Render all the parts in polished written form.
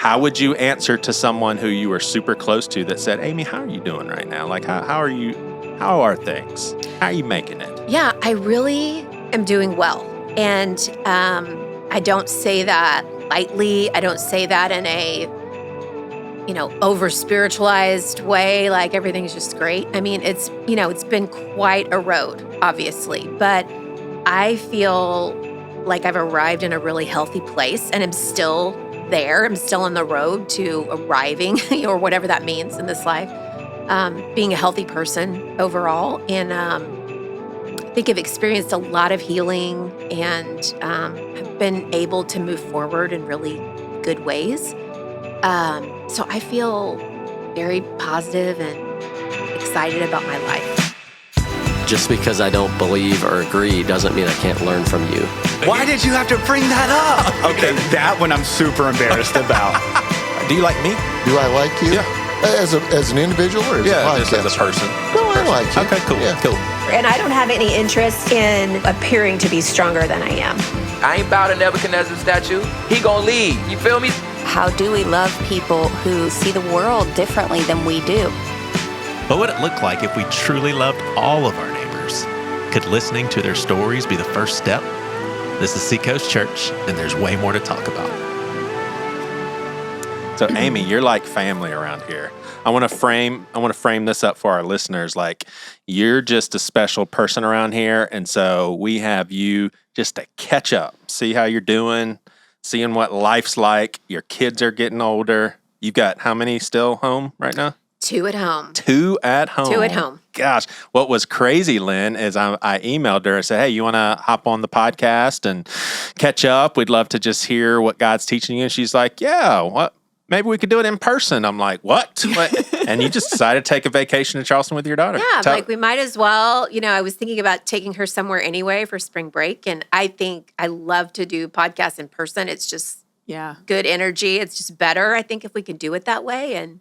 how would you answer to someone who you were super close to that said, Amie, how are you doing right now? Like, how are you? How are things? How are you making it? Yeah, I really am doing well. And I don't say that lightly. I don't say that in a, over-spiritualized way, like everything's just great. I mean, it's been quite a road, obviously. But I feel like I've arrived in a really healthy place and I'm still there. I'm still on the road to arriving or whatever that means in this life. Being a healthy person overall. And I think I've experienced a lot of healing and have been able to move forward in really good ways. So I feel very positive and excited about my life. Just because I don't believe or agree doesn't mean I can't learn from you. Why did you have to bring that up? Okay, that one I'm super embarrassed about. Do you like me? Do I like you? Yeah. As an individual or as a podcast? Just as a person. No, I like you. Okay, cool. Yeah. Cool. And I don't have any interest in appearing to be stronger than I am. I ain't bow to Nebuchadnezzar's statue. He gonna lead. You feel me? How do we love people who see the world differently than we do? What would it look like if we truly loved all of our neighbors? Could listening to their stories be the first step? This is Seacoast Church, and there's way more to talk about. So, Amie, you're like family around here. I want to frame this up for our listeners. Like, you're just a special person around here, and so we have you just to catch up, see how you're doing, seeing what life's like. Your kids are getting older. You've got how many still home right now? 2 at home. 2 at home. 2 at home. Gosh, what was crazy, Lynn, is I emailed her and said, hey, you want to hop on the podcast and catch up? We'd love to just hear what God's teaching you. And she's like, yeah, what? Maybe we could do it in person. I'm like, what? And you just decided to take a vacation to Charleston with your daughter. Yeah, like we might as well. I was thinking about taking her somewhere anyway for spring break. And I think I love to do podcasts in person. It's just good energy. It's just better, I think, if we can do it that way. And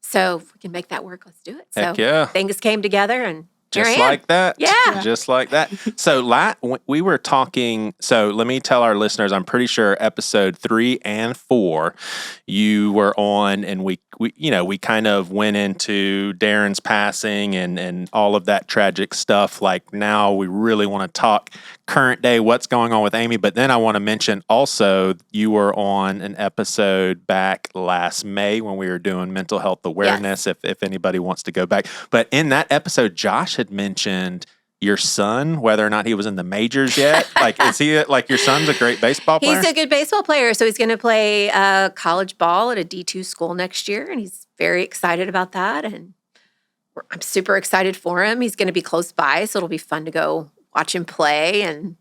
so if we can make that work, let's do it. Heck so yeah. Things came together and just like that. Yeah. Just like that. So we were talking, so let me tell our listeners, I'm pretty sure episode 3 and 4 you were on, and we kind of went into Darren's passing and all of that tragic stuff. Like, now we really want to talk current day, what's going on with Amie. But then I want to mention also, you were on an episode back last May when we were doing mental health awareness, if anybody wants to go back. But in that episode, Josh had mentioned your son, whether or not he was in the majors yet. Like, is he like, your son's a great baseball player? He's a good baseball player. So he's going to play college ball at a D2 school next year. And he's very excited about that. And I'm super excited for him. He's going to be close by. So it'll be fun to go watch him play and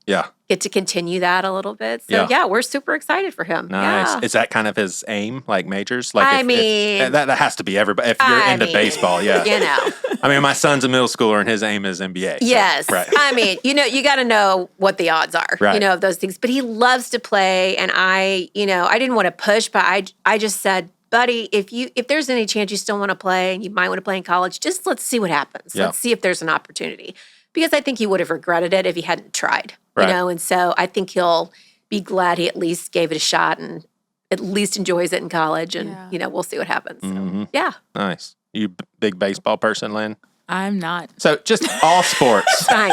get to continue that a little bit. So we're super excited for him. Nice. Yeah. Is that kind of his aim, like majors? Like, if that has to be everybody. If you're into baseball, yeah. I mean, my son's a middle schooler and his aim is NBA. So, yes. right. I mean, you got to know what the odds are, of those things. But he loves to play. And I didn't want to push, but I just said, buddy, if there's any chance you still want to play and you might want to play in college, just let's see what happens. Yeah. Let's see if there's an opportunity. Because I think he would have regretted it if he hadn't tried, and so I think he'll be glad he at least gave it a shot and at least enjoys it in college, and we'll see what happens. So, Nice. You big baseball person, Lynn? I'm not. So just all sports. Fine.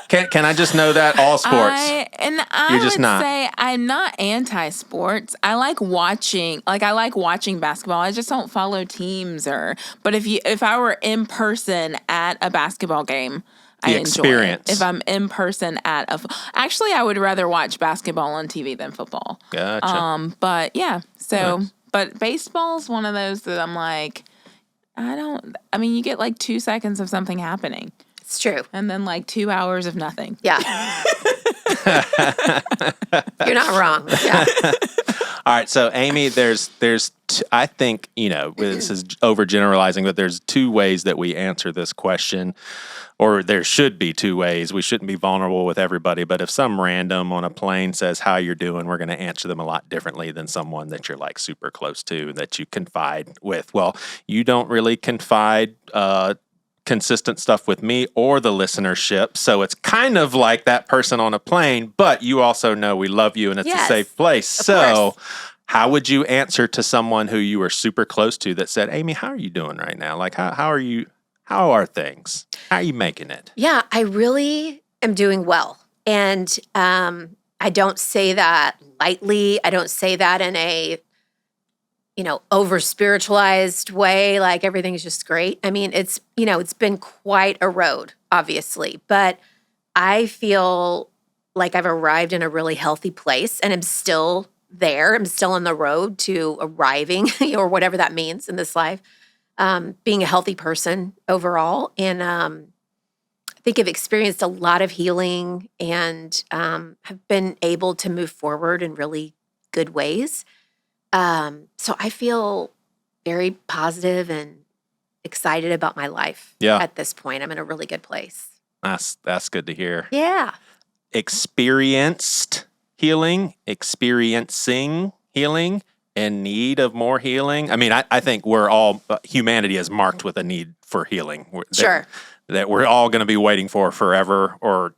Can I just know that all sports? I would say I'm not anti-sports. I like watching. Like, I like watching basketball. I just don't follow teams But if I were in person at a basketball game, I enjoy it. If I'm in person actually, I would rather watch basketball on TV than football. Gotcha. But yeah, but baseball's one of those that I'm like, you get like 2 seconds of something happening. It's true. And then like 2 hours of nothing. Yeah. You're not wrong. Yeah. All right. So, Amie, I think, this is overgeneralizing, but there's 2 ways that we answer this question, or there should be 2 ways. We shouldn't be vulnerable with everybody, but if some random on a plane says how you're doing, we're going to answer them a lot differently than someone that you're like super close to, that you confide with. Well, you don't really confide consistent stuff with me or the listenership. So it's kind of like that person on a plane, but you also know we love you and it's a safe place. So how would you answer to someone who you were super close to that said, Amie, how are you doing right now? Like, how are you? How are things? How are you making it? Yeah, I really am doing well. And I don't say that lightly. I don't say that in a, over spiritualized way, like everything's just great. I mean, it's been quite a road, obviously, but I feel like I've arrived in a really healthy place and I'm still there. I'm still on the road to arriving or whatever that means in this life, being a healthy person overall. And I think I've experienced a lot of healing and have been able to move forward in really good ways. So I feel very positive and excited about my life at this point. I'm in a really good place. That's good to hear. Yeah. Experiencing healing, in need of more healing. I mean, I think humanity is marked with a need for healing. Sure. That we're all going to be waiting for forever or,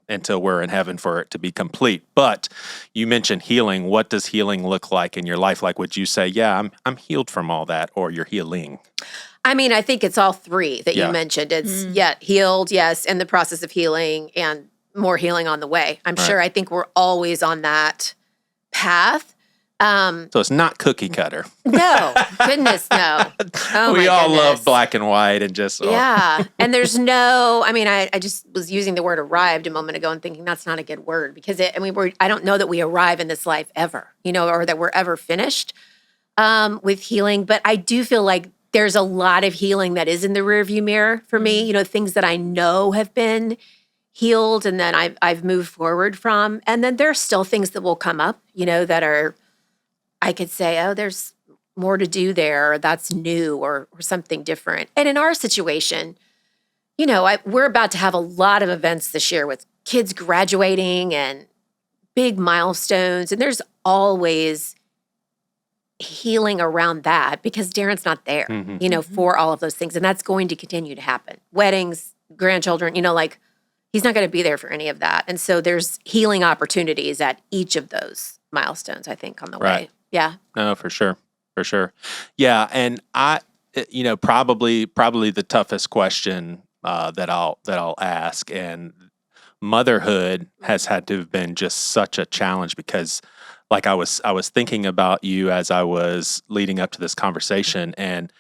until we're in heaven for it to be complete. But you mentioned healing. What does healing look like in your life? Like, would you say, yeah, I'm healed from all that, or you're healing? I mean, I think it's all three that you mentioned. It's healed, yes, in the process of healing and more healing on the way. I'm sure. I think we're always on that path. So it's not cookie cutter. No, goodness, no. Oh, we my all goodness. love black and white and just yeah. And there's I just was using the word arrived a moment ago and thinking that's not a good word because I don't know that we arrive in this life ever, or that we're ever finished with healing. But I do feel like there's a lot of healing that is in the rearview mirror for me. Things that I know have been healed and then I've moved forward from. And then there's still things that will come up, that are. I could say, oh, there's more to do there, or that's new, or something different. And in our situation, we're about to have a lot of events this year with kids graduating and big milestones. And there's always healing around that because Darren's not there, for all of those things. And that's going to continue to happen. Weddings, grandchildren, he's not going to be there for any of that. And so there's healing opportunities at each of those milestones, I think, on the way. Yeah. No, for sure. For sure. Yeah. And probably the toughest question that I'll ask, and motherhood has had to have been just such a challenge because like I was thinking about you as I was leading up to this conversation, and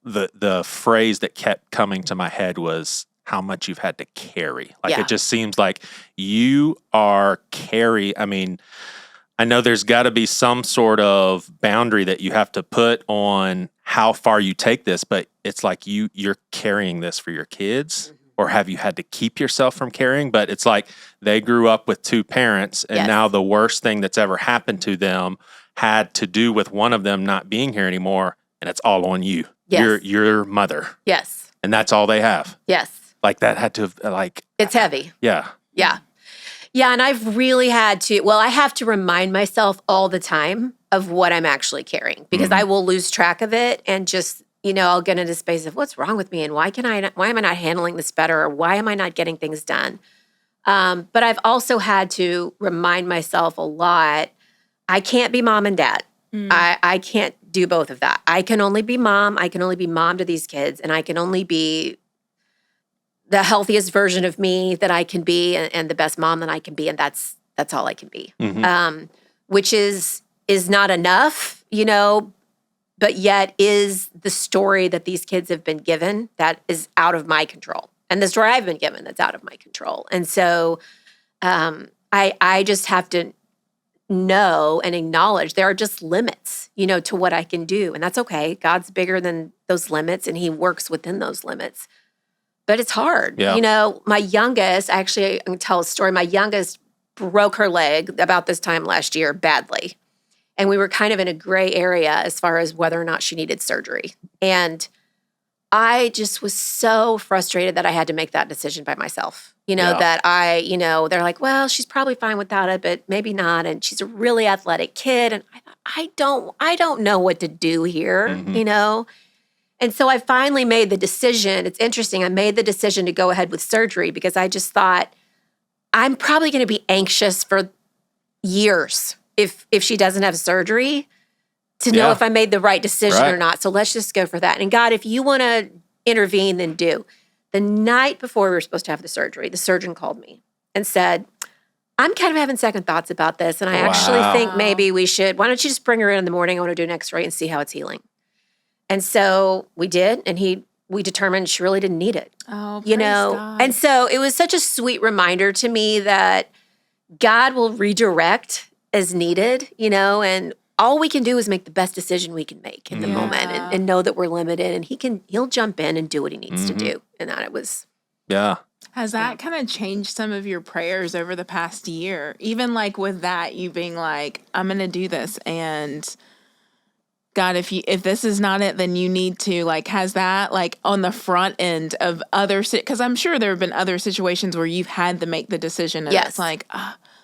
the phrase that kept coming to my head was how much you've had to carry. Like it just seems like you are I know there's got to be some sort of boundary that you have to put on how far you take this, but it's like you're carrying this for your kids, or have you had to keep yourself from carrying? But it's like they grew up with two parents, and now the worst thing that's ever happened to them had to do with one of them not being here anymore, and it's all on you. Yes. Your mother. Yes. And that's all they have. Yes. Like that had to have, it's heavy. Yeah. Yeah. Yeah, and I've really had to, I have to remind myself all the time of what I'm actually carrying because I will lose track of it and just, I'll get into space of what's wrong with me and why am I not handling this better, or why am I not getting things done? But I've also had to remind myself a lot, I can't be mom and dad. I can't do both of that. I can only be mom. I can only be mom to these kids, and I can only be the healthiest version of me that I can be and the best mom that I can be. And that's all I can be, which is not enough, but yet is the story that these kids have been given that is out of my control, and the story I've been given that's out of my control. And so I just have to know and acknowledge there are just limits, to what I can do. And that's okay. God's bigger than those limits, and he works within those limits. But it's hard. Yeah. My youngest, actually, I can tell a story. My youngest broke her leg about this time last year badly. And we were kind of in a gray area as far as whether or not she needed surgery. And I just was so frustrated that I had to make that decision by myself. That they're like, well, she's probably fine without it, but maybe not. And she's a really athletic kid. And I thought, I don't know what to do here, And so I finally made the decision. It's interesting. I made the decision to go ahead with surgery because I just thought I'm probably going to be anxious for years if she doesn't have surgery. to know if I made the right decision or not. So let's just go for that. And God, if you want to intervene, then do. The night before we were supposed to have the surgery, the surgeon called me and said, I'm kind of having second thoughts about this. And I actually think maybe we should, why don't you just bring her in the morning? I want to do an x-ray and see how it's healing. And so we did. And we determined she really didn't need it. Oh, you know? God. And so it was such a sweet reminder to me that God will redirect as needed, you know, and all we can do is make the best decision we can make in the moment and know that we're limited, and he'll jump in and do what he needs to do. And that it was. Yeah. Has that kind of changed some of your prayers over the past year? Even like with that, you being like, I'm going to do this. And God, if this is not it, then you need to, like, has that like on the front end of other, because I'm sure there have been other situations where you've had to make the decision. And it's like,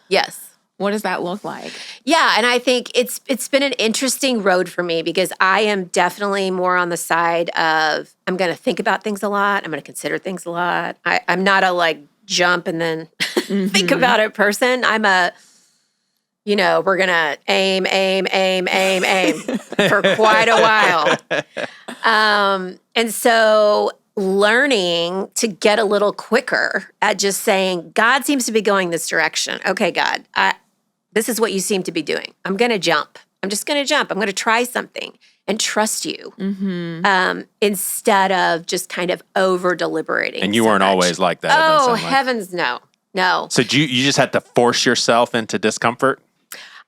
yes. What does that look like? Yeah, and I think it's been an interesting road for me because I am definitely more on the side of I'm going to think about things a lot. I'm going to consider things a lot. I'm not a like jump and then think about it person. I'm a, you know, we're going to aim for quite a while. And so learning to get a little quicker at just saying, God seems to be going this direction. Okay, God, this is what you seem to be doing. I'm going to jump. I'm just going to jump. I'm going to try something and trust you instead of just kind of over deliberating. And you weren't always like that. Oh, heavens, no. So you just had to force yourself into discomfort?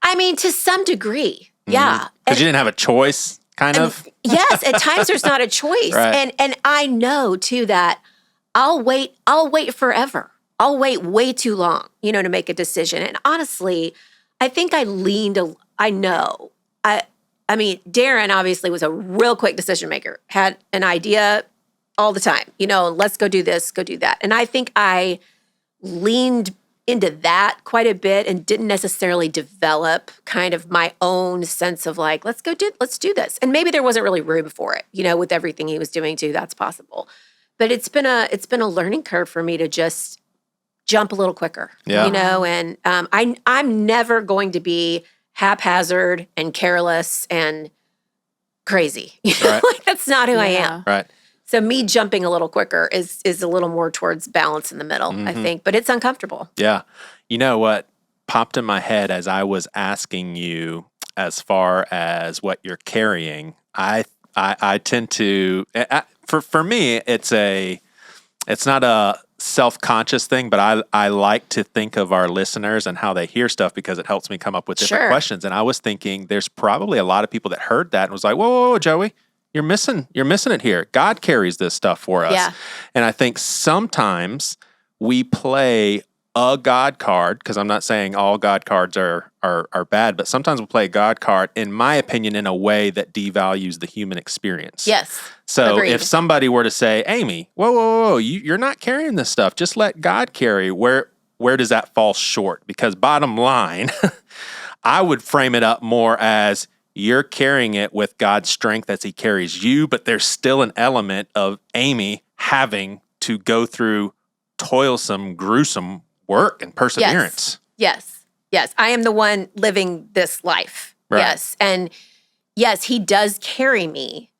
I mean, to some degree, yeah. Because you didn't have a choice, kind of? Yes, at times there's not a choice. Right. And I know, too, that I'll wait forever. I'll wait way too long, you know, to make a decision. And honestly, I think I mean, Darren obviously was a real quick decision maker, had an idea all the time, you know, let's go do this, go do that. And I think I leaned into that quite a bit and didn't necessarily develop kind of my own sense of like, let's do this. And maybe there wasn't really room for it, you know, with everything he was doing too, that's possible. But it's been a learning curve for me to just jump a little quicker, you know, and I'm never going to be haphazard and careless and crazy. You know? Like that's not who I am. Right. So me jumping a little quicker is a little more towards balance in the middle, I think, but it's uncomfortable. Yeah. You know what popped in my head as I was asking you as far as what you're carrying, I tend to, for me, it's not a self-conscious thing, but I like to think of our listeners and how they hear stuff because it helps me come up with different questions. And I was thinking there's probably a lot of people that heard that and was like, whoa, Joey, you're missing it here. God carries this stuff for us. Yeah. And I think sometimes we play a God card, because I'm not saying all God cards are bad, but sometimes we play a God card, in my opinion, in a way that devalues the human experience. Yes. So Agreed. if somebody were to say, Amie, whoa, you're not carrying this stuff. Just let God carry. Where does that fall short? Because bottom line, I would frame it up more as you're carrying it with God's strength as he carries you, but there's still an element of Amie having to go through toilsome, gruesome work and perseverance. Yes. I am the one living this life. Right. Yes. And yes, he does carry me,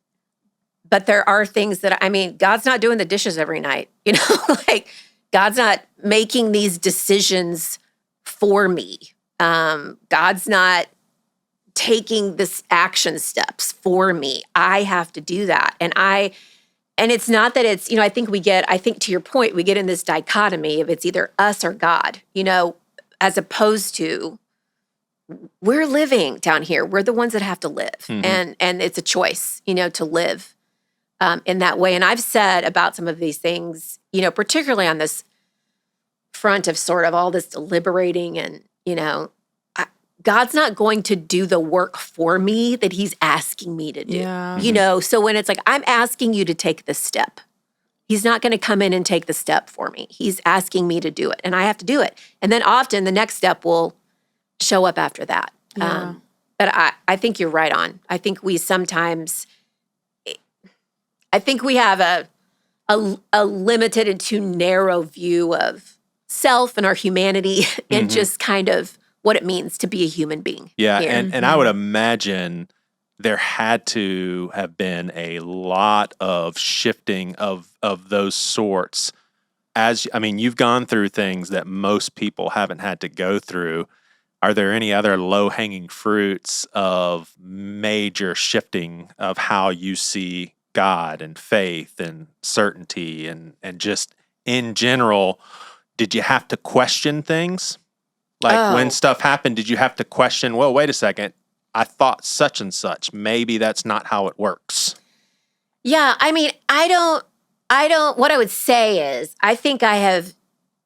but there are things that, I mean, God's not doing the dishes every night, you know, like God's not making these decisions for me. God's not taking this action steps for me. I have to do that. And it's not that it's, you know, I think to your point, we get in this dichotomy of it's either us or God, you know, as opposed to we're living down here. We're the ones that have to live. And it's a choice, you know, to live in that way. And I've said about some of these things, you know, particularly on this front of sort of all this deliberating and, you know, God's not going to do the work for me that he's asking me to do, you know? So when it's like, I'm asking you to take this step, he's not going to come in and take the step for me. He's asking me to do it and I have to do it. And then often the next step will show up after that. Yeah. But I think you're right on. I think we sometimes, have a limited and too narrow view of self and our humanity and just kind of what it means to be a human being. Yeah, and I would imagine there had to have been a lot of shifting of those sorts. You've gone through things that most people haven't had to go through. Are there any other low-hanging fruits of major shifting of how you see God and faith and certainty and just in general? Did you have to question things? Like when stuff happened, did you have to question, well, wait a second, I thought such and such. Maybe that's not how it works. Yeah, I mean, I don't, what I would say is, I think I have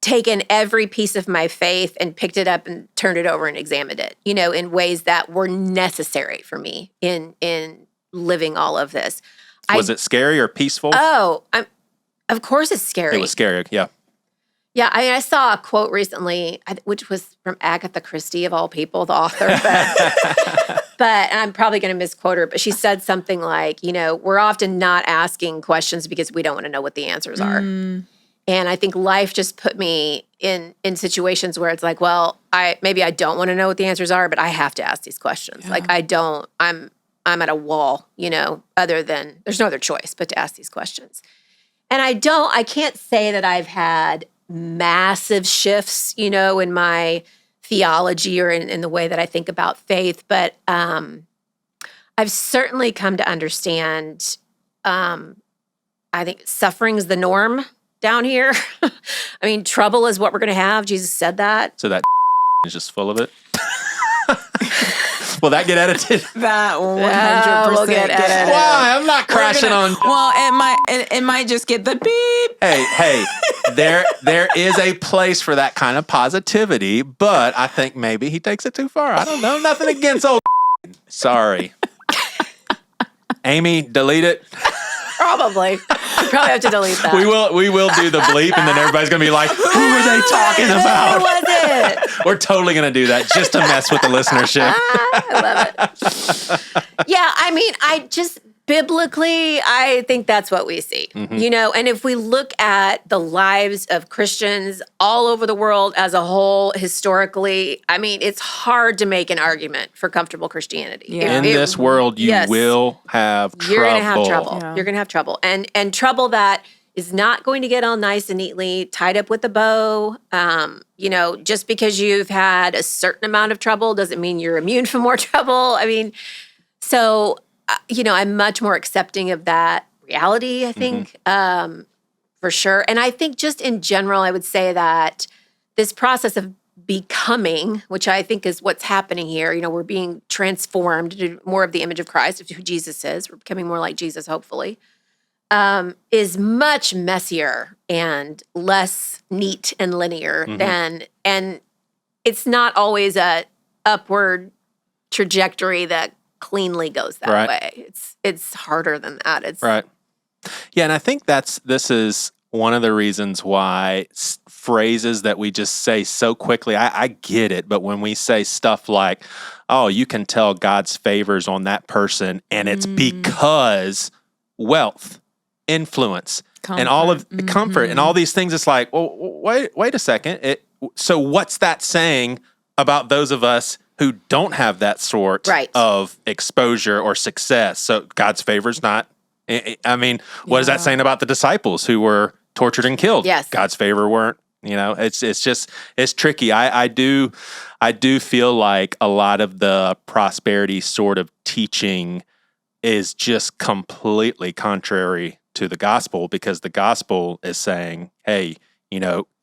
taken every piece of my faith and picked it up and turned it over and examined it, in ways that were necessary for me in living all of this. Was it scary or peaceful? Of course it's scary. It was scary, yeah. Yeah, I saw a quote recently, which was from Agatha Christie, of all people, the author. But I'm probably going to misquote her, but she said something like, we're often not asking questions because we don't want to know what the answers are. And I think life just put me in situations where it's like, well, maybe I don't want to know what the answers are, but I have to ask these questions. Yeah. Like I'm at a wall, other than, there's no other choice but to ask these questions. And I can't say that I've had massive shifts, in my theology or in the way that I think about faith, but I've certainly come to understand, I think suffering's the norm down here. I mean, trouble is what we're going to have. Jesus said that. So that is just full of it. Will that get edited? That 100% will get edited. Why? I'm not crashing on. Well, it might just get the beep. Hey, there is a place for that kind of positivity, but I think maybe he takes it too far. I don't know. Nothing against old. Sorry. Amie, delete it. Probably. You probably have to delete that. We will do the bleep, and then everybody's going to be like, who are they talking about? Who was it? We're totally going to do that just to mess with the listenership. I love it. Yeah, I mean, biblically, I think that's what we see, and if we look at the lives of Christians all over the world as a whole, historically, I mean, it's hard to make an argument for comfortable Christianity. Yeah. In this world, you will have trouble. You're going to have trouble. Yeah. You're going to have trouble. And trouble that is not going to get all nice and neatly tied up with a bow. Just because you've had a certain amount of trouble doesn't mean you're immune from more trouble. I mean, so... I'm much more accepting of that reality, I think, for sure. And I think just in general, I would say that this process of becoming, which I think is what's happening here, we're being transformed to more of the image of Christ, of who Jesus is. We're becoming more like Jesus, hopefully, is much messier and less neat and linear and it's not always a upward trajectory that cleanly goes that way. It's harder than that. It's right. Yeah, and I think this is one of the reasons why phrases that we just say so quickly, I get it, but when we say stuff like, oh, you can tell God's favors on that person, and it's because wealth, influence, comfort. And all of comfort and all these things, it's like, well, wait a second. So what's that saying about those of us who don't have that sort of exposure or success? So God's favor's not, what is that saying about the disciples who were tortured and killed? Yes. God's favor weren't, it's tricky. I do feel like a lot of the prosperity sort of teaching is just completely contrary to the gospel, because the gospel is saying, hey,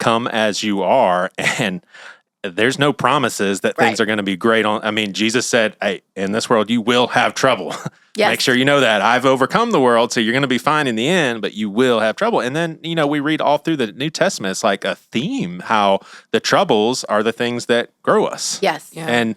come as you are, and there's no promises that things are going to be great Jesus said, hey, in this world, you will have trouble. Yes. Make sure you know that. I've overcome the world, so you're going to be fine in the end, but you will have trouble. And then, we read all through the New Testament, it's like a theme, how the troubles are the things that grow us. Yes. Yeah. And,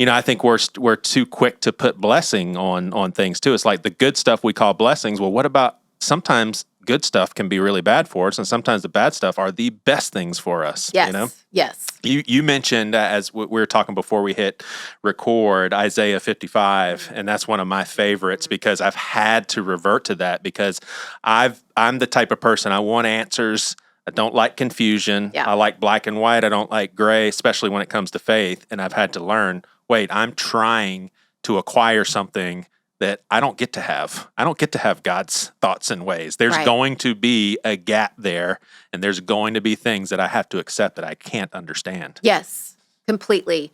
I think we're too quick to put blessing on things too. It's like the good stuff we call blessings. Well, what about sometimes good stuff can be really bad for us, and sometimes the bad stuff are the best things for us. Yes. Yes. You mentioned, as we were talking before we hit record, Isaiah 55, and that's one of my favorites because I've had to revert to that because I'm the type of person, I want answers. I don't like confusion. Yeah. I like black and white. I don't like gray, especially when it comes to faith. And I've had to learn, wait, I'm trying to acquire something that I don't get to have. I don't get to have God's thoughts and ways. There's going to be a gap there, and there's going to be things that I have to accept that I can't understand. Yes, completely.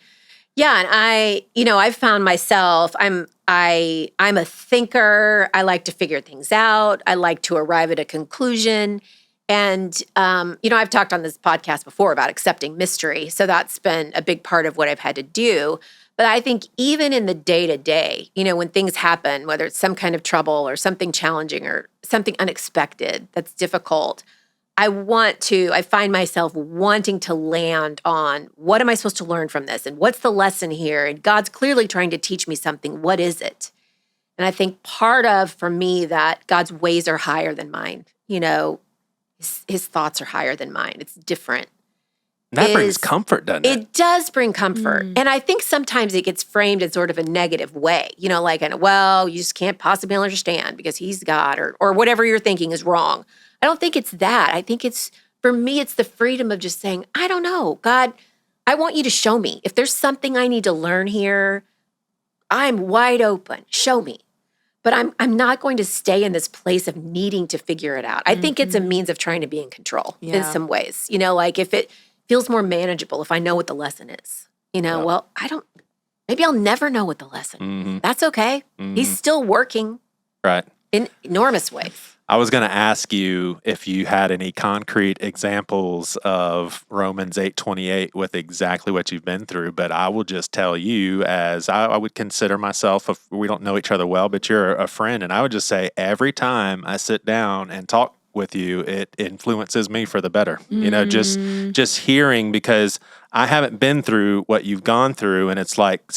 Yeah, and I've found myself, I'm a thinker. I like to figure things out. I like to arrive at a conclusion. And, I've talked on this podcast before about accepting mystery. So that's been a big part of what I've had to do. But I think even in the day-to-day, when things happen, whether it's some kind of trouble or something challenging or something unexpected that's difficult, I find myself wanting to land on what am I supposed to learn from this? And what's the lesson here? And God's clearly trying to teach me something. What is it? And I think part of, for me, that God's ways are higher than mine. His thoughts are higher than mine. It's different. That brings comfort, doesn't it? It does bring comfort. And I think sometimes it gets framed in sort of a negative way, you just can't possibly understand because he's God or whatever you're thinking is wrong. I don't think it's that. I think for me, it's the freedom of just saying, I don't know, God, I want you to show me. If there's something I need to learn here, I'm wide open. Show me. But I'm not going to stay in this place of needing to figure it out. I think it's a means of trying to be in control in some ways. If it feels more manageable, if I know what the lesson is, well, maybe I'll never know what the lesson is. That's okay. He's still working. Right. In enormous ways. I was going to ask you if you had any concrete examples of Romans 8:28 with exactly what you've been through, but I will just tell you, as I would consider myself, we don't know each other well, but you're a friend, and I would just say every time I sit down and talk with you, it influences me for the better. Just hearing, because I haven't been through what you've gone through, and it's like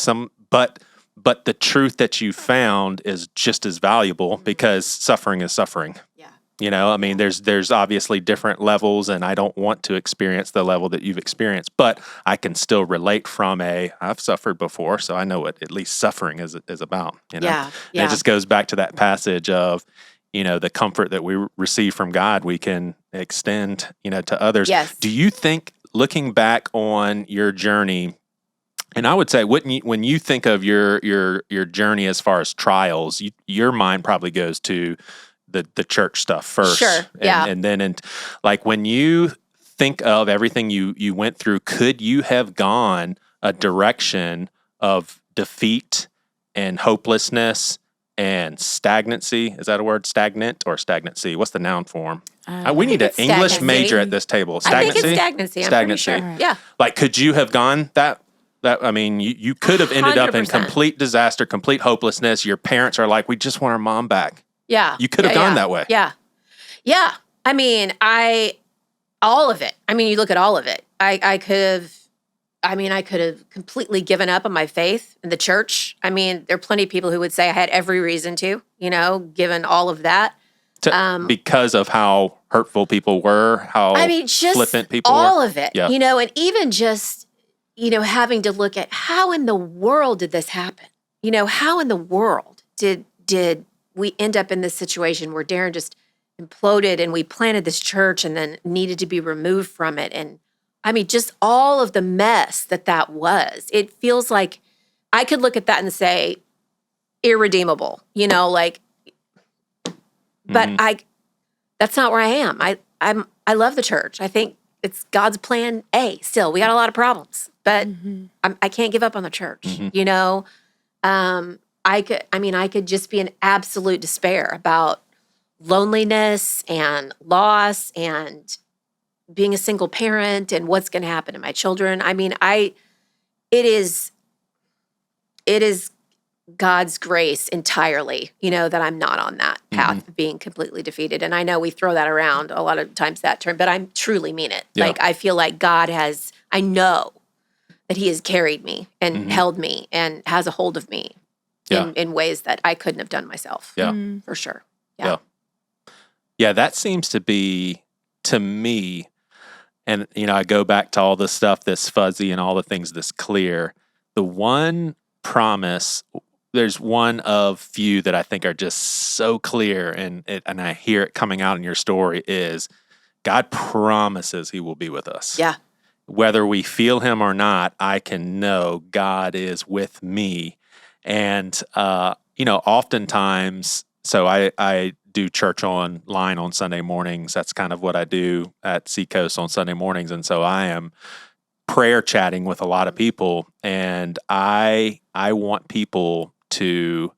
but the truth that you found is just as valuable because suffering is suffering. Yeah. There's obviously different levels, and I don't want to experience the level that you've experienced, but I can still relate from I've suffered before, so I know what at least suffering is about. Yeah. And it just goes back to that passage of, the comfort that we receive from God, we can extend, to others. Yes. Do you think, looking back on your journey, and I would say, when you think of your journey as far as trials, your mind probably goes to the church stuff first. Sure, yeah. And then, when you think of everything you went through, could you have gone a direction of defeat and hopelessness and stagnancy? Is that a word? Stagnant or stagnancy? What's the noun form? We need an English stagnancy. Major at this table. I think it's stagnancy. I'm pretty sure. Yeah. Could you have gone that? You could have ended up in 100%. complete disaster, complete hopelessness. Your parents are like, we just want our mom back. Yeah. You could have gone that way. Yeah. Yeah. All of it. You look at all of it. I could have completely given up on my faith in the church. There are plenty of people who would say I had every reason to, given all of that. Because of how hurtful people were, how just flippant people all were. of it, Yeah. And even just, having to look at how in the world did this happen? How in the world did we end up in this situation where Darren just imploded and we planted this church and then needed to be removed from it? And just all of the mess that was. It feels like I could look at that and say irredeemable, but that's not where I am. I love the church. I think it's God's plan A still. We got a lot of problems, but I can't give up on the church. I could just be in absolute despair about loneliness and loss and being a single parent and what's going to happen to my children. It is God's grace entirely, that I'm not on that path of being completely defeated. And I know we throw that around a lot of times, that term, but I truly mean it. Yeah. I feel like I know that he has carried me and held me and has a hold of me in ways that I couldn't have done myself. Yeah. For sure. Yeah. Yeah, that seems to be, to me, and, I go back to all the stuff that's fuzzy and all the things that's clear. The one promise, there's one of few that I think are just so clear, and I hear it coming out in your story, is God promises he will be with us. Yeah. Whether we feel him or not, I can know God is with me. And, oftentimes, so I do church online on Sunday mornings. That's kind of what I do at Seacoast on Sunday mornings. And so I am prayer chatting with a lot of people, and I want people to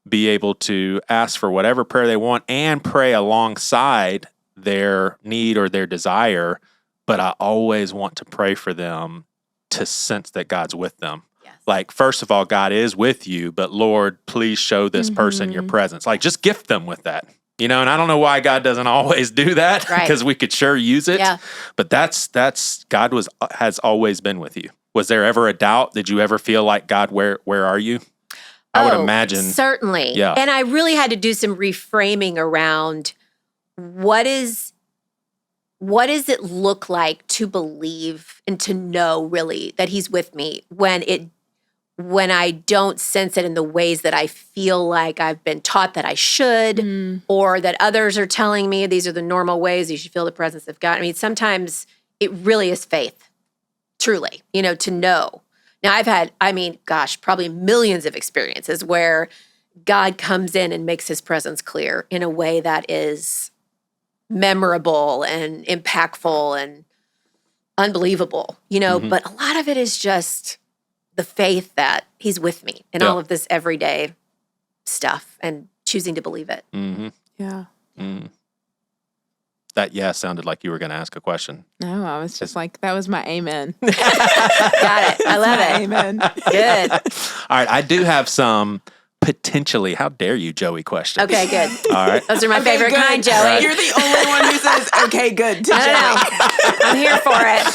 be able to ask for whatever prayer they want and pray alongside their need or their desire. But I always want to pray for them to sense that God's with them. Yes. Like, first of all, God is with you, but Lord, please show this person your presence. Like, just gift them with that. And I don't know why God doesn't always do that, because we could sure use it. Yeah. But that's God has always been with you. Was there ever a doubt? Did you ever feel like, God, where are you? I would imagine. Certainly. Yeah. And I really had to do some reframing around what does it look like to believe and to know really that he's with me when I don't sense it in the ways that I feel like I've been taught that I should, or that others are telling me these are the normal ways you should feel the presence of God. I mean, sometimes it really is faith, truly, to know. Now, I've had, probably millions of experiences where God comes in and makes his presence clear in a way that is memorable and impactful and unbelievable, but a lot of it is just the faith that he's with me in all of this everyday stuff and choosing to believe it. Mm-hmm. Yeah. Mm. That sounded like you were going to ask a question. No, I was just like, that was my amen. Got it. I love it. Amen. Good. All right. I do have some potentially, how dare you, Joey, questions. Okay, good. All right. Those are my favorite good. kind, Joey. Right. You're the only one who says, okay, good to Joey. I'm here for it.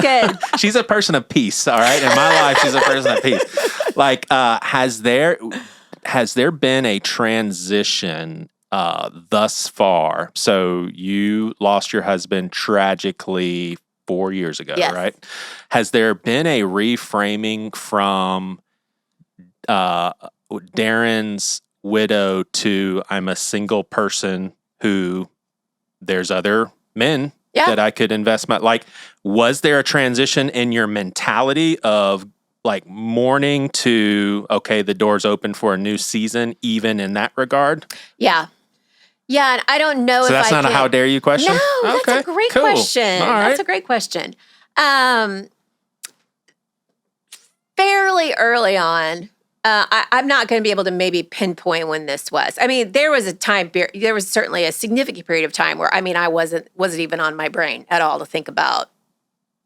Good. She's a person of peace, all right? In my life, she's a person of peace. Like, has there been a transition thus far? So you lost your husband tragically 4 years ago, right? Has there been a reframing from Darren's widow to I'm a single person who there's other men that I could invest my, like, was there a transition in your mentality of like mourning to, okay, the door's open for a new season, even in that regard? Yeah. Yeah, and I don't know if that's not a how dare you question? No, that's a great question. All right. That's a great question. Fairly early on, I'm not going to be able to maybe pinpoint when this was. I mean, there was certainly a significant period of time where, I wasn't even on my brain at all to think about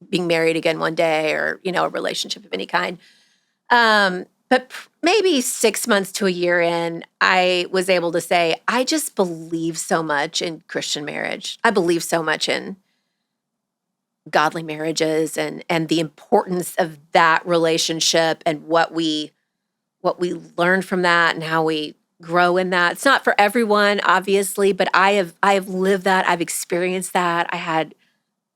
being married again one day or, a relationship of any kind. But maybe 6 months to a year in, I was able to say, I just believe so much in Christian marriage. I believe so much in godly marriages and the importance of that relationship and what we learn from that and how we grow in that. It's not for everyone, obviously, but I have lived that. I've experienced that. I had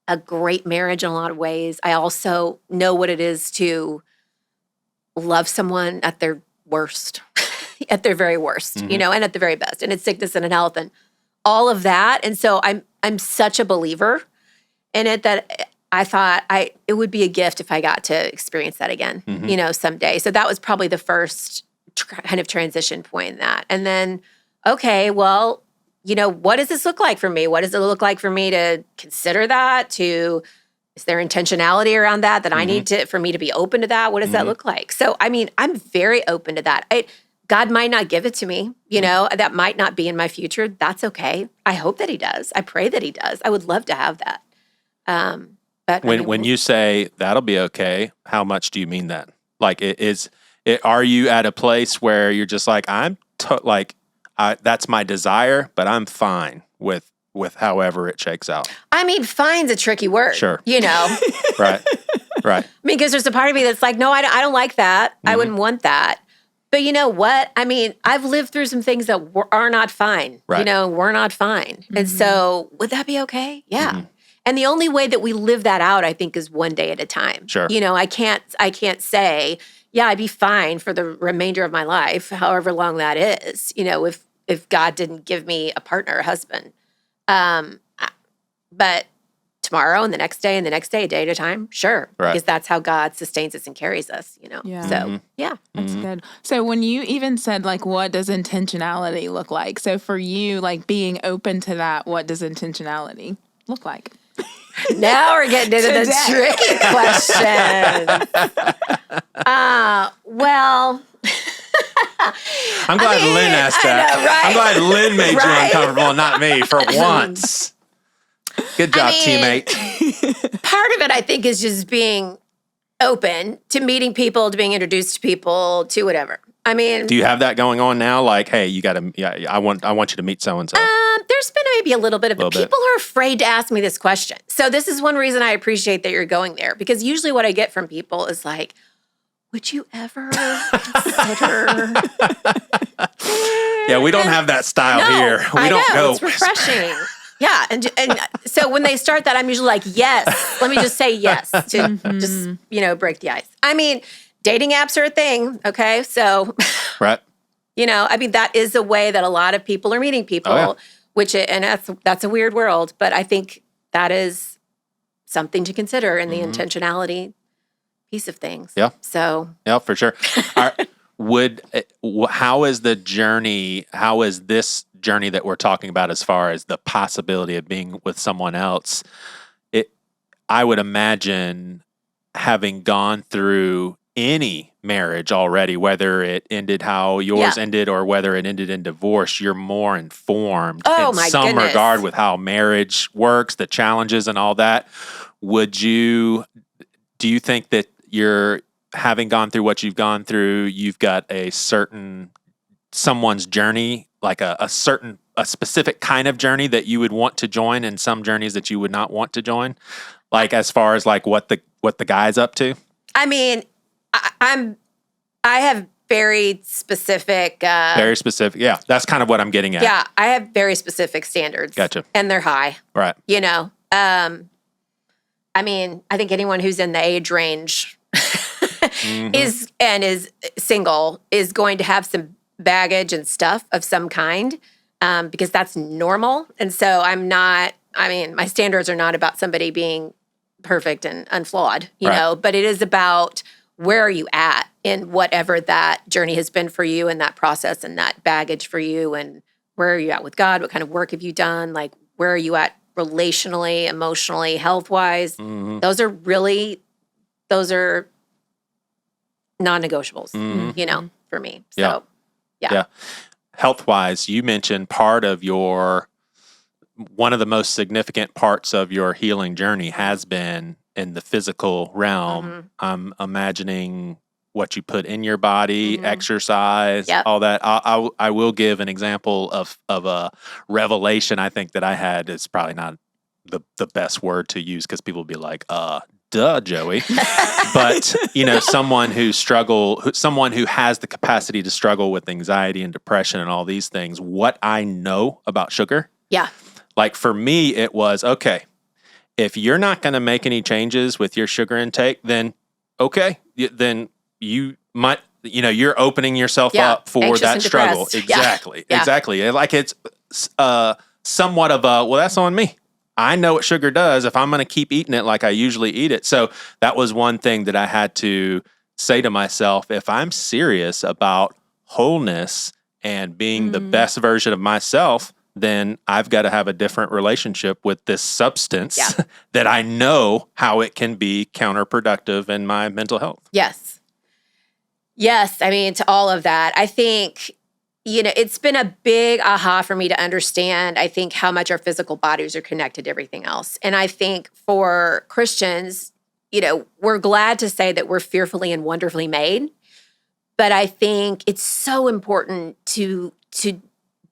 a great marriage in a lot of ways. I also know what it is to love someone at their worst, at their very worst, and at the very best, and in sickness and in health and all of that. And so I'm such a believer in it that I thought it would be a gift if I got to experience that again, someday. So that was probably the first kind of transition point in that. And then, okay, well, what does this look like for me? What does it look like for me to consider that? Is there intentionality around that I need for me to be open to that? What does that look like? So, I'm very open to that. God might not give it to me, that might not be in my future. That's okay. I hope that he does. I pray that he does. I would love to have that. But when you say that'll be okay, how much do you mean that? Like, are you at a place where you're just like, that's my desire, but I'm fine with however it shakes out? Fine's a tricky word. Sure. Right. Because there's a part of me that's like, no, I don't like that. I wouldn't want that. But you know what? I've lived through some things that are not fine. Right. We're not fine. And so would that be okay? Yeah. And the only way that we live that out, I think, is one day at a time. Sure. I can't say, yeah, I'd be fine for the remainder of my life, however long that is, if God didn't give me a partner, a husband. But to tomorrow and the next day and the next day, a day at a time? Sure. Right. Because that's how God sustains us and carries us, Yeah. So, yeah. That's good. So when you even said, like, what does intentionality look like? So for you, like, being open to that, what does intentionality look like? Now we're getting into the tricky question. Well, I'm glad Lynn asked that. know, right? I'm glad Lynn made Right? you uncomfortable and not me for once. Good job, teammate. Part of it, I think, is just being open to meeting people, to being introduced to people, to whatever. I mean, Do you have that going on now? Like, hey, you got to. Yeah, I want you to meet so and so. there's been maybe a little bit of it. Little bit. People are afraid to ask me this question. So this is one reason I appreciate that you're going there, because usually what I get from people is like, would you ever consider? Yeah, we don't have that style here. We don't go. It's refreshing. Yeah, and so when they start that, I'm usually like, yes. Let me just say yes to just break the ice. I mean, dating apps are a thing. Okay, so Right. I mean, that is a way that a lot of people are meeting people. Oh, yeah. And that's a weird world, but I think that is something to consider in the intentionality piece of things. Yeah. So Yeah, for sure. How is the journey? How is this journey that we're talking about, as far as the possibility of being with someone else? I would imagine, having gone through any marriage already, whether it ended how yours ended or whether it ended in divorce, you're more informed in some goodness. regard with how marriage works, the challenges and all that. Do you think that you're, having gone through what you've gone through, you've got someone's journey, like a specific kind of journey that you would want to join, and some journeys that you would not want to join? Like, as far as like what the guy's up to? I mean, I have very specific. Very specific. Yeah, that's kind of what I'm getting at. Yeah, I have very specific standards. Gotcha. And they're high. Right. I mean, I think anyone who's in the age range is single is going to have some baggage and stuff of some kind, because that's normal. And so my standards are not about somebody being perfect and unflawed, but it is about, where are you at in whatever that journey has been for you, and that process and that baggage for you, and where are you at with God? What kind of work have you done? Like, where are you at relationally, emotionally, health-wise? Those are non-negotiables, for me. So, yeah. Health-wise, you mentioned one of the most significant parts of your healing journey has been in the physical realm. I'm imagining what you put in your body, exercise, all that. I will give an example of a revelation I think that I had. It's probably not the best word to use, because people will be like, duh, Joey. But, someone who has the capacity to struggle with anxiety and depression and all these things, what I know about sugar. Yeah. Like, for me, it was, okay, if you're not going to make any changes with your sugar intake, then okay, then you might, you're opening yourself up for anxious that and struggle. depressed. Exactly. Yeah. Exactly. Like, it's somewhat of well, that's on me. I know what sugar does if I'm going to keep eating it like I usually eat it. So that was one thing that I had to say to myself: if I'm serious about wholeness and being the best version of myself, then I've got to have a different relationship with this substance that I know how it can be counterproductive in my mental health. Yes. I mean, to all of that, I think, it's been a big aha for me to understand, I think, how much our physical bodies are connected to everything else. And I think for Christians, we're glad to say that we're fearfully and wonderfully made. But I think it's so important to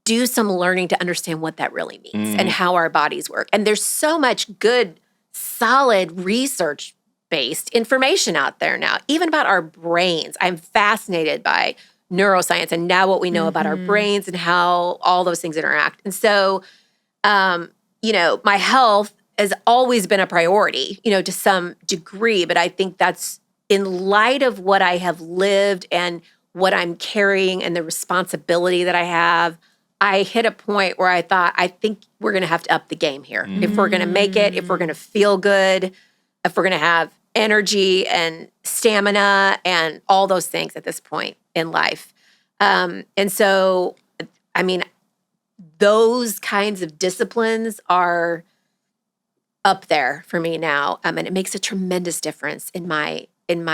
do some learning to understand what that really means and how our bodies work. And there's so much good, solid research-based information out there now, even about our brains. I'm fascinated by neuroscience and now what we know about our brains and how all those things interact. And so, my health has always been a priority, to some degree, but I think that's in light of what I have lived and what I'm carrying and the responsibility that I have. I hit a point where I thought, I think we're going to have to up the game here. If we're going to make it, if we're going to feel good, if we're going to have energy and stamina and all those things at this point in life. And so, I mean, those kinds of disciplines are up there for me now. And it makes a tremendous difference in my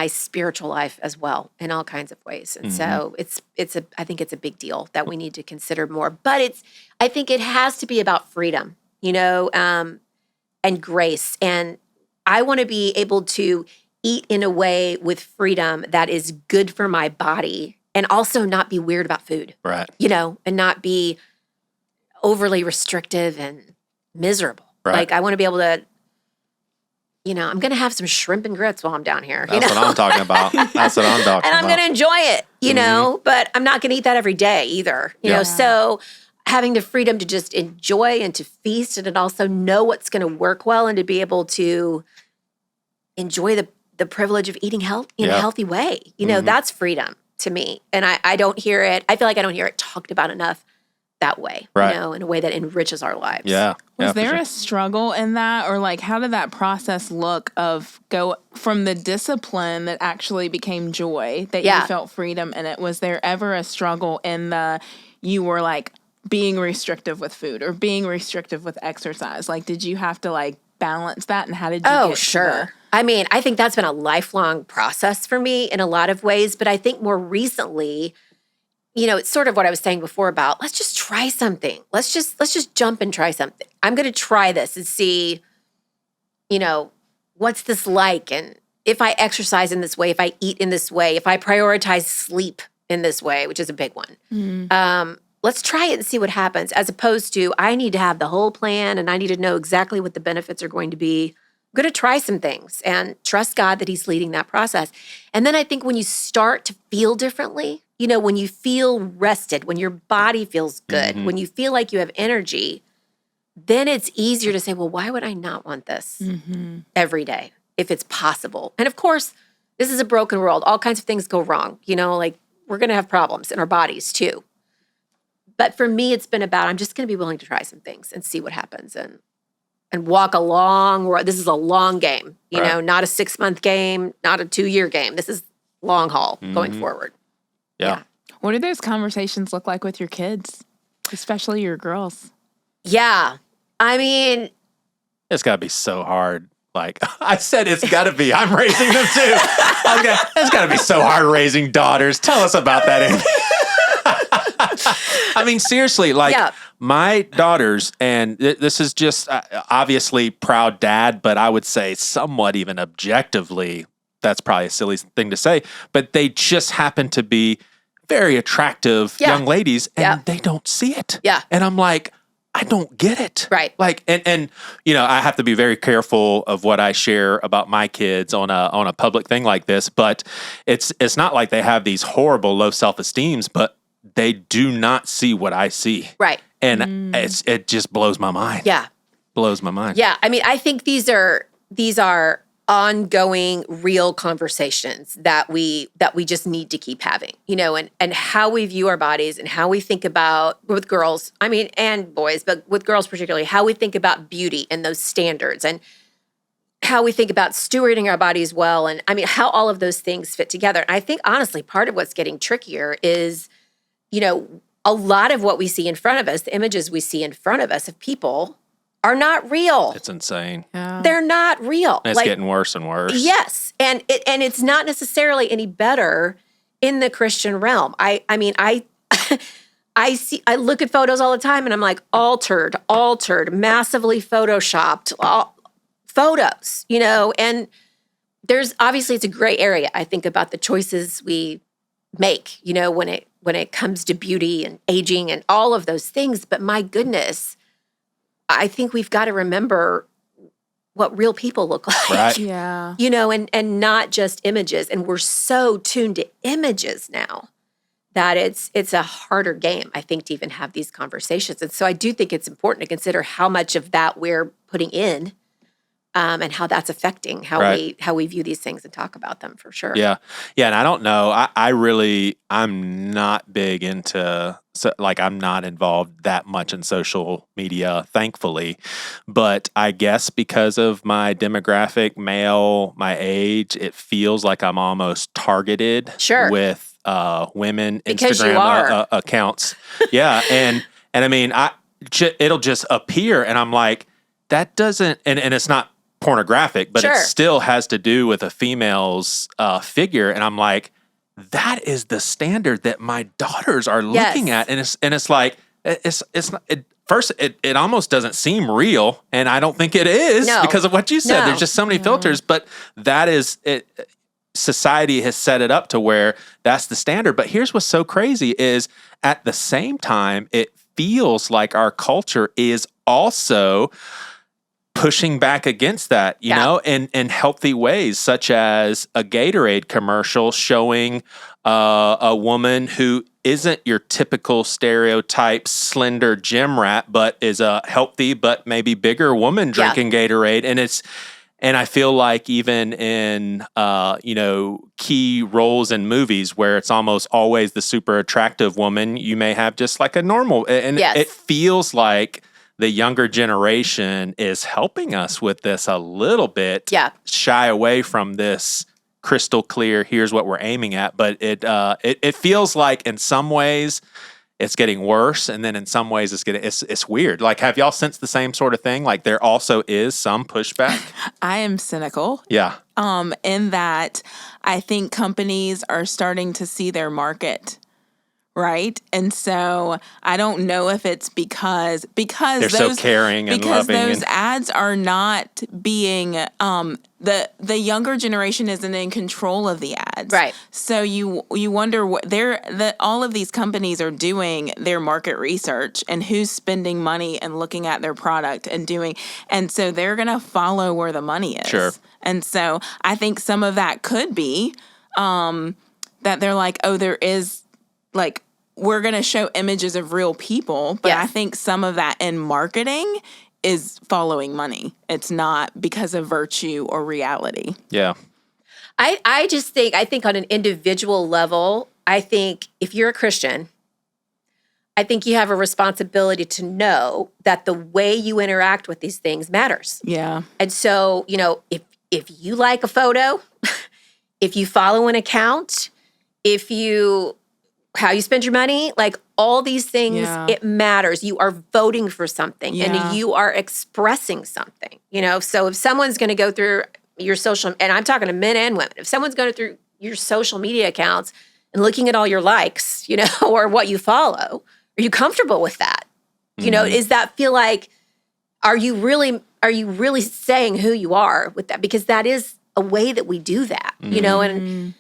spiritual life as well, in all kinds of ways. And so I think it's a big deal that we need to consider more. But I think it has to be about freedom, and grace. And I want to be able to eat in a way with freedom that is good for my body and also not be weird about food. Right. And not be overly restrictive and miserable. Right. Like I want to be able to, I'm going to have some shrimp and grits while I'm down here. That's what I'm talking about. That's what I'm talking about. And I'm going to enjoy it, but I'm not going to eat that every day either. So having the freedom to just enjoy and to feast and also know what's going to work well and to be able to enjoy the privilege of eating in a healthy way. That's freedom to me. And I don't hear it. I feel like I don't hear it talked about enough that way, right. In a way that enriches our lives. Yeah. Was there a struggle in that, or like how did that process look of go from the discipline that actually became joy, that you felt freedom in it? Was there ever a struggle in you were like being restrictive with food or being restrictive with exercise? Like, did you have to like balance that, and how did you get to sure. I mean, I think that's been a lifelong process for me in a lot of ways, but I think more recently, it's sort of what I was saying before about let's just try something. Let's just jump and try something. I'm going to try this and see, what's this like? And if I exercise in this way, if I eat in this way, if I prioritize sleep in this way, which is a big one. Let's try it and see what happens, as opposed to I need to have the whole plan and I need to know exactly what the benefits are going to be. I'm going to try some things and trust God that he's leading that process. And then I think when you start to feel differently, when you feel rested, when your body feels good, when you feel like you have energy, then it's easier to say, well, why would I not want this every day if it's possible? And of course, this is a broken world. All kinds of things go wrong. Like we're going to have problems in our bodies too. But for me, it's been about, I'm just going to be willing to try some things and see what happens and walk a long road. This is a long game, not a 6-month game, not a 2-year game. This is long haul going forward. Yeah. What do those conversations look like with your kids, especially your girls? Yeah. I mean, it's got to be so hard. Like I said, it's got to be. I'm raising them too. It's got to be so hard raising daughters. Tell us about that, Amy. I mean, seriously, my daughters, and this is just obviously proud dad, but I would say somewhat even objectively, that's probably a silly thing to say, but they just happen to be very attractive young ladies, and they don't see it. Yeah. And I'm like, I don't get it. Right. Like, and I have to be very careful of what I share about my kids on a public thing like this, but it's not like they have these horrible low self-esteems, but they do not see what I see. Right. And it just blows my mind. Yeah. Blows my mind. Yeah. I mean, I think these are ongoing, real conversations that we just need to keep having, and how we view our bodies and how we think about, with girls, I mean, and boys, but with girls particularly, how we think about beauty and those standards and how we think about stewarding our bodies well. And I mean, how all of those things fit together. And I think honestly, part of what's getting trickier is, a lot of what we see in front of us, the images we see in front of us of people are not real. It's insane. Yeah. They're not real. And it's getting worse and worse. Yes. And it's not necessarily any better in the Christian realm. I mean, I look at photos all the time and I'm like, altered, massively photoshopped photos, and there's obviously, it's a gray area, I think, about the choices we make, when it comes to beauty and aging and all of those things. But my goodness, I think we've got to remember what real people look like. Right. Yeah. And not just images. And we're so tuned to images now that it's a harder game, I think, to even have these conversations. And so I do think it's important to consider how much of that we're putting in and how that's affecting how we view these things and talk about them for sure. Yeah. Yeah. And I don't know. I'm not big into, I'm not involved that much in social media, thankfully. But I guess because of my demographic, male, my age, it feels like I'm almost targeted with women because Instagram accounts. Yeah. And I mean, it'll just appear and I'm like, that doesn't, and it's not pornographic, but it still has to do with a female's figure. And I'm like, that is the standard that my daughters are looking at. And it's like, it's not, first, it almost doesn't seem real. And I don't think it is because of what you said. There's just so many filters, but that is it. Society has set it up to where that's the standard. But here's what's so crazy is at the same time, it feels like our culture is also pushing back against that, you know, in healthy ways, such as a Gatorade commercial showing a woman who isn't your typical stereotype slender gym rat, but is a healthy but maybe bigger woman drinking Gatorade. And I feel like even in, key roles in movies where it's almost always the super attractive woman, you may have just like a normal, and it feels like the younger generation is helping us with this a little bit, shy away from this crystal clear, here's what we're aiming at. But it feels like in some ways it's getting worse. And then in some ways it's weird. Like, have y'all sensed the same sort of thing? Like there also is some pushback? I am cynical. Yeah. In that I think companies are starting to see their market. Right. And so I don't know if it's because they're so caring and loving. Because those ads are not being the younger generation isn't in control of the ads. Right. So you wonder what all of these companies are doing their market research and who's spending money and looking at their product and so they're gonna follow where the money is. Sure. And so I think some of that could be that they're like, oh, there is like, we're going to show images of real people, but I think some of that in marketing is following money. It's not because of virtue or reality. Yeah. I think on an individual level, I think if you're a Christian, I think you have a responsibility to know that the way you interact with these things matters. Yeah. And so, if you like a photo, if you follow an account, how you spend your money, like all these things, it matters. You are voting for something and you are expressing something, So if someone's going to go through your social, and I'm talking to men and women, if someone's going through your social media accounts and looking at all your likes, or what you follow, are you comfortable with that? Mm-hmm. Does that feel like, are you really saying who you are with that? Because that is a way that we do that, and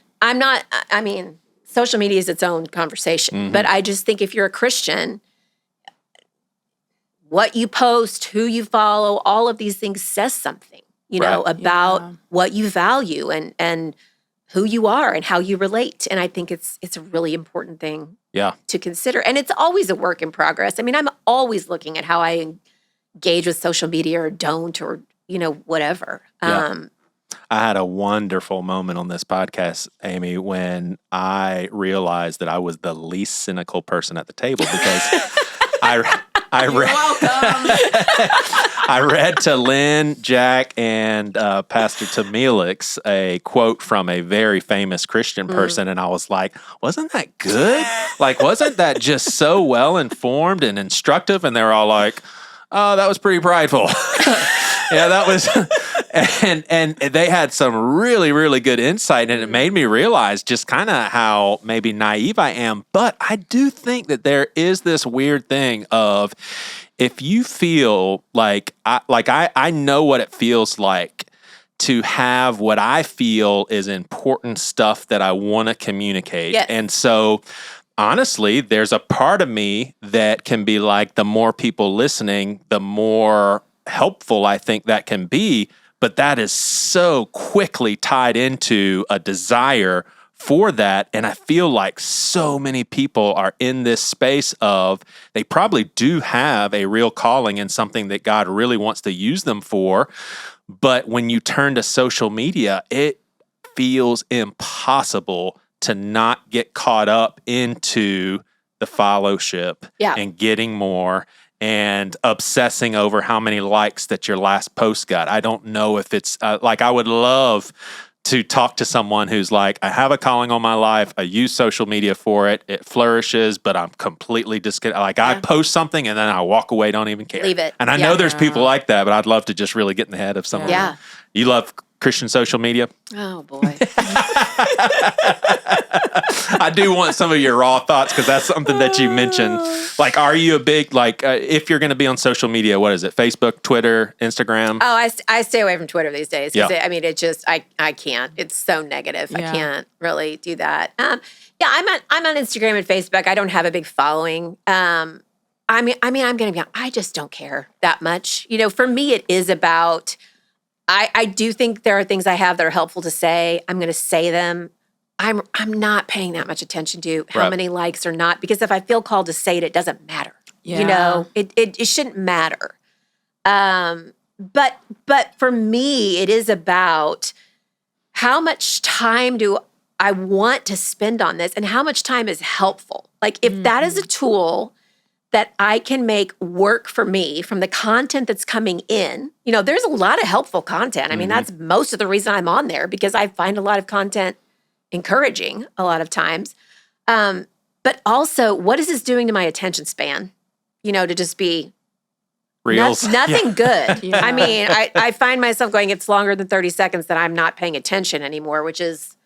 social media is its own conversation, but I just think if you're a Christian, what you post, who you follow, all of these things says something, about what you value and who you are and how you relate. And I think it's a really important thing to consider. And it's always a work in progress. I mean, I'm always looking at how I engage with social media or don't, or, whatever. Yeah. I had a wonderful moment on this podcast, Amie, when I realized that I was the least cynical person at the table because I read to Lynn, Jack, and Pastor Tamilix a quote from a very famous Christian person, and I was like, wasn't that good? Like, wasn't that just so well informed and instructive? And they were all like, oh, that was pretty prideful. Yeah, that was... And they had some really, really good insight, and it made me realize just kind of how maybe naive I am. But I do think that there is this weird thing of if you feel like I know what it feels like to have what I feel is important stuff that I want to communicate. Yes. And so honestly, there's a part of me that can be like, the more people listening, the more helpful I think that can be. But that is so quickly tied into a desire for that. And I feel like so many people are in this space of they probably do have a real calling and something that God really wants to use them for. But when you turn to social media, it feels impossible to not get caught up into the fellowship and getting more and obsessing over how many likes that your last post got. I don't know if it's like I would love to talk to someone who's like, I have a calling on my life. I use social media for it. It flourishes, but I'm completely disconnected. Like I post something and then I walk away, don't even care. Leave it. And I know there's people like that, but I'd love to just really get in the head of someone. Yeah. You love Christian social media? Oh, boy. I do want some of your raw thoughts because that's something that you mentioned. Like, are you a big, like, if you're going to be on social media, what is it? Facebook, Twitter, Instagram? Oh, I stay away from Twitter these days. Yeah. I mean, it just, I can't. It's so negative. Yeah. I can't really do that. Yeah, I'm on Instagram and Facebook. I don't have a big following. I mean, I'm going to be honest, I just don't care that much. You know, for me, it is about, I do think there are things I have that are helpful to say. I'm going to say them. I'm not paying that much attention to how many likes or not, because if I feel called to say it, it doesn't matter. Yeah. You know, it shouldn't matter. But for me, it is about how much time do I want to spend on this and how much time is helpful. Like if that is a tool that I can make work for me from the content that's coming in, you know, there's a lot of helpful content. I mean, that's most of the reason I'm on there, because I find a lot of content encouraging a lot of times. But also, what is this doing to my attention span? You know, to just be Reels. nothing good. Yeah. I mean, I find myself going, it's longer than 30 seconds that I'm not paying attention anymore, which is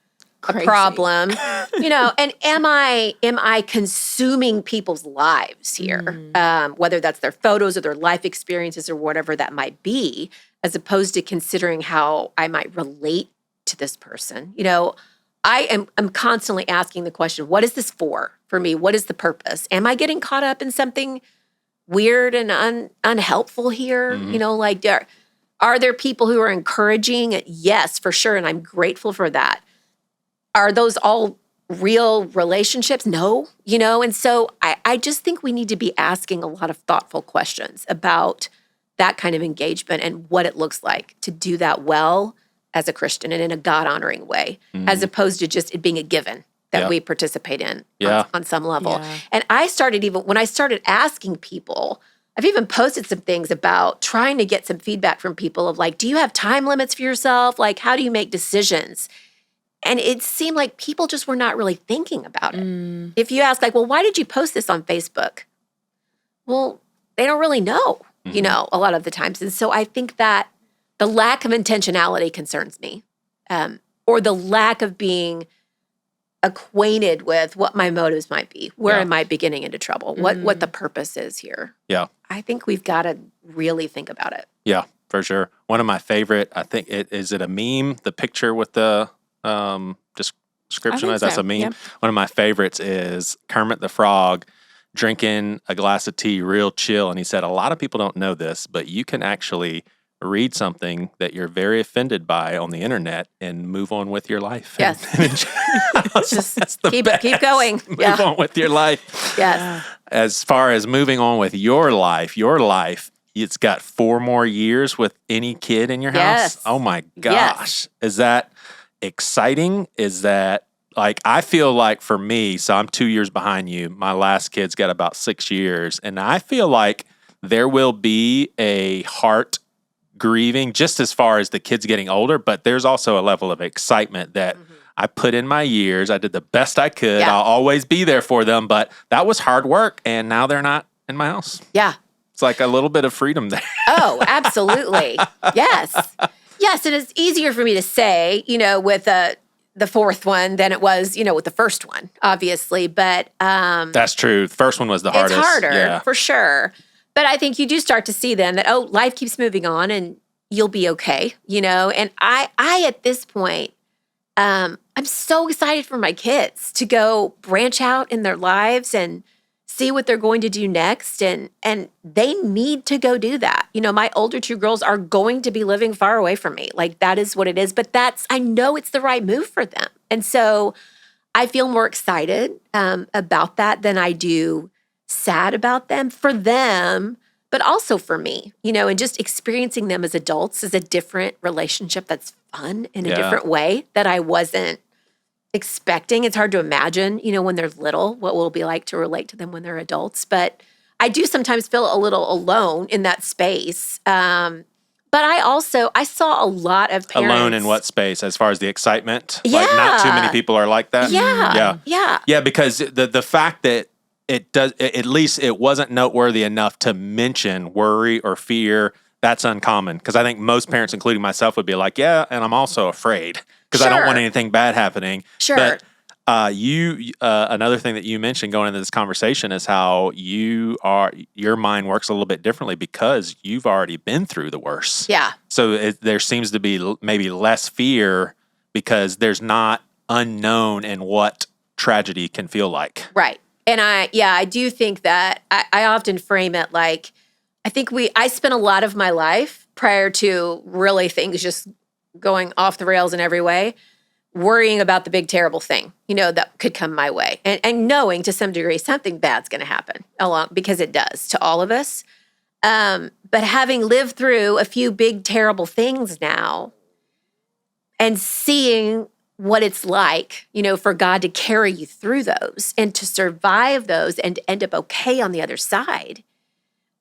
Crazy. a problem. You know, and am I consuming people's lives here? Whether that's their photos or their life experiences or whatever that might be, as opposed to considering how I might relate to this person. You know, I'm constantly asking the question, what is this for me? What is the purpose? Am I getting caught up in something weird and unhelpful here? You know, like are there people who are encouraging? Yes, for sure. And I'm grateful for that. Are those all real relationships? No, you know? And so I just think we need to be asking a lot of thoughtful questions about that kind of engagement and what it looks like to do that well as a Christian and in a God-honoring way, as opposed to just it being a given that we participate in on some level. Yeah. And when I started asking people, I've even posted some things about trying to get some feedback from people of like, do you have time limits for yourself? Like, how do you make decisions? And it seemed like people just were not really thinking about it. If you ask like, well, why did you post this on Facebook? Well, they don't really know, you know, a lot of the times. And so I think that the lack of intentionality concerns me, or the lack of being acquainted with what my motives might be. Where am I getting into trouble? What the purpose is here? Yeah. I think we've got to really think about it. Yeah, for sure. One of my favorite, I think, is it a meme? The picture with the description as that's a meme. Yep. One of my favorites is Kermit the Frog drinking a glass of tea real chill. And he said, a lot of people don't know this, but you can actually read something that you're very offended by on the internet and move on with your life. Yes. Just keep going. Move on with your life. Yes. As far as moving on with your life, it's got 4 more years with any kid in your house. Oh my gosh. Yes. Is that exciting? Is that like, I feel like for me, so I'm 2 years behind you. My last kid's got about 6 years. And I feel like there will be a heart grieving just as far as the kids getting older, but there's also a level of excitement that I put in my years. I did the best I could. I'll always be there for them, but that was hard work. And now they're not in my house. Yeah. It's like a little bit of freedom there. Oh, absolutely. Yes. Yes. And it's easier for me to say, you know, with the 4th one than it was, you know, with the first one, obviously. But that's true. The first one was the hardest. It's harder, for sure. But I think you do start to see then that, oh, life keeps moving on and you'll be okay, you know? And I at this point, I'm so excited for my kids to go branch out in their lives and see what they're going to do next. And they need to go do that. You know, my older 2 girls are going to be living far away from me. Like that is what it is. But I know it's the right move for them. And so I feel more excited about that than I do sad about them for them, but also for me, and just experiencing them as adults is a different relationship that's fun in a different way that I wasn't expecting. It's hard to imagine, when they're little, what will it be like to relate to them when they're adults. But I do sometimes feel a little alone in that space. But I saw a lot of parents. Alone in what space? As far as the excitement? Yeah. Like not too many people are like that? Yeah. Yeah, because the fact that it does, at least it wasn't noteworthy enough to mention worry or fear, that's uncommon. Because I think most parents, including myself, would be like, yeah, and I'm also afraid because I don't want anything bad happening. Sure. But another thing that you mentioned going into this conversation is how your mind works a little bit differently because you've already been through the worst. Yeah. So there seems to be maybe less fear because there's not unknown in what tragedy can feel like. Right. And I do think that I often frame it like, I spent a lot of my life prior to really things just going off the rails in every way, worrying about the big, terrible thing, that could come my way. And knowing to some degree something bad's going to happen because it does to all of us. But having lived through a few big, terrible things now and seeing what it's like, for God to carry you through those and to survive those and to end up okay on the other side,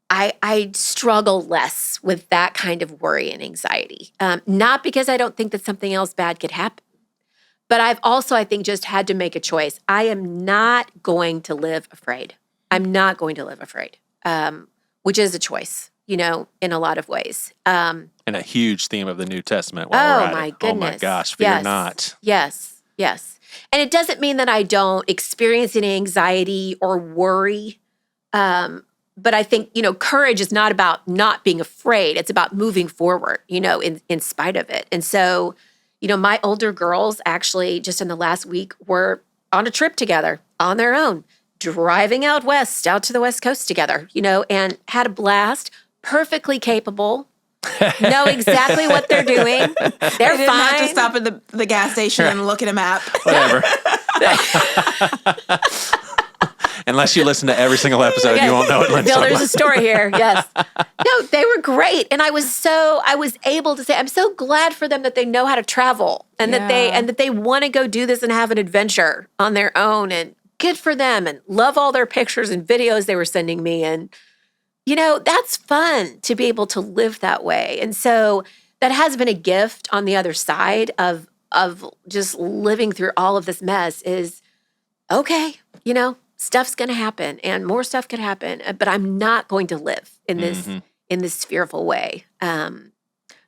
I struggle less with that kind of worry and anxiety. Not because I don't think that something else bad could happen, but I've also, I think, just had to make a choice. I am not going to live afraid. I'm not going to live afraid, which is a choice, in a lot of ways. And a huge theme of the New Testament. While we're at my it. goodness. Oh my gosh, fear not. Yes. And it doesn't mean that I don't experience any anxiety or worry. But I think, courage is not about not being afraid. It's about moving forward, in spite of it. And so, my older girls actually just in the last week were on a trip together on their own, driving out to the West Coast together, and had a blast, perfectly capable, know exactly what they're doing. They're didn't fine. have to stop at the gas station and look at a map. Whatever. Unless you listen to every single episode, you won't know it. Bill, there's a story here. Yes. No, they were great. And I was able to say, I'm so glad for them that they know how to travel and that they want to go do this and have an adventure on their own, and good for them, and love all their pictures and videos they were sending me. And, that's fun to be able to live that way. And so that has been a gift on the other side of just living through all of this mess is, okay, stuff's going to happen and more stuff could happen, but I'm not going to live in this fearful way.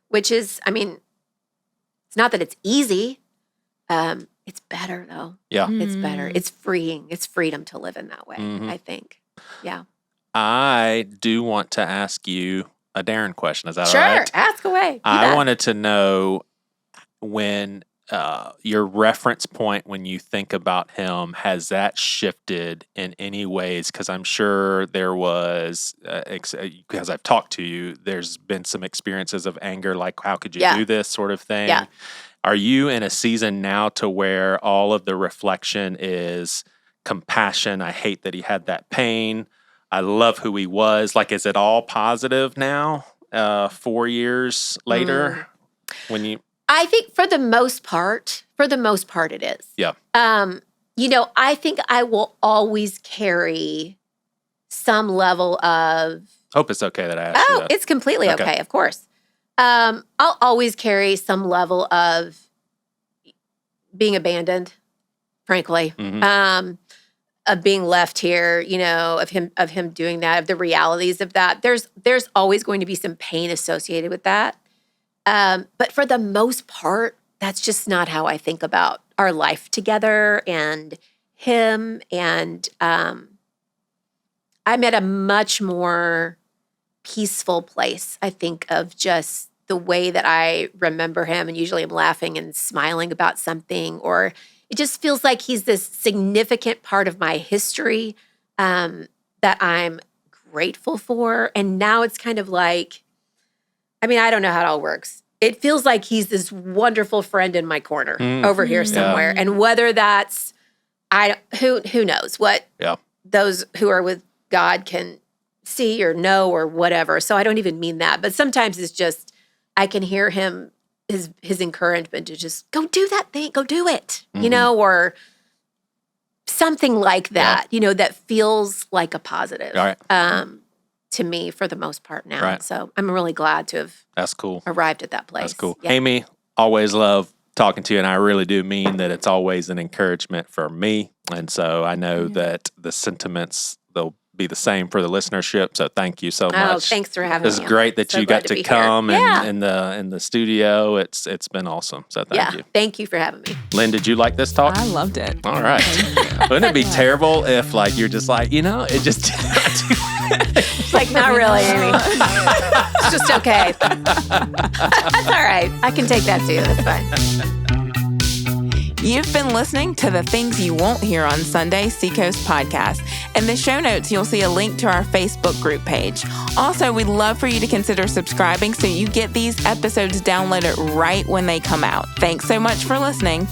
Which is, it's not that it's easy. It's better though. Yeah. It's better. It's freeing. It's freedom to live in that way, I think. Yeah. I do want to ask you a Darren question. Is that sure, all right? Sure. Ask away. I wanted to know when your reference point when you think about him, has that shifted in any ways? Because I'm sure there was, because I've talked to you, there's been some experiences of anger, like how could you do this sort of thing? Yeah. Are you in a season now to where all of the reflection is compassion? I hate that he had that pain. I love who he was. Like, is it all positive now, 4 years later? I think for the most part it is. Yeah. I think I will always carry some level of. Hope it's okay that I asked you that. It's completely okay, of course. I'll always carry some level of being abandoned, frankly. Of being left here, of him doing that, of the realities of that. There's always going to be some pain associated with that. But for the most part, that's just not how I think about our life together and him. And I'm at a much more peaceful place, I think, of just the way that I remember him. And usually I'm laughing and smiling about something, or it just feels like he's this significant part of my history that I'm grateful for. And now it's kind of like, I don't know how it all works. It feels like he's this wonderful friend in my corner over here somewhere. And whether that's who knows what those who are with God can see or know or whatever. So I don't even mean that. But sometimes it's just, I can hear him, his encouragement to just go do that thing, go do it, or something like that, that feels like a positive to me for the most part now. Right. So I'm really glad to have That's cool. arrived at that place. That's cool. Yeah. Amie, always love talking to you, and I really do mean that it's always an encouragement for me. And so I know that the sentiments, they'll be the same for the listenership. So thank you so much. Oh, thanks for having me. It's great that you got to come in the studio. It's been awesome. So thank you. Thank you for having me. Lynn, did you like this talk? I loved it. All right. Wouldn't it be terrible if you're just it just like, not really, Amie. It's just okay. That's all right. I can take that too. That's fine. You've been listening to the Things You Won't Hear on Sunday Seacoast podcast. In the show notes, you'll see a link to our Facebook group page. Also, we'd love for you to consider subscribing so you get these episodes downloaded right when they come out. Thanks so much for listening.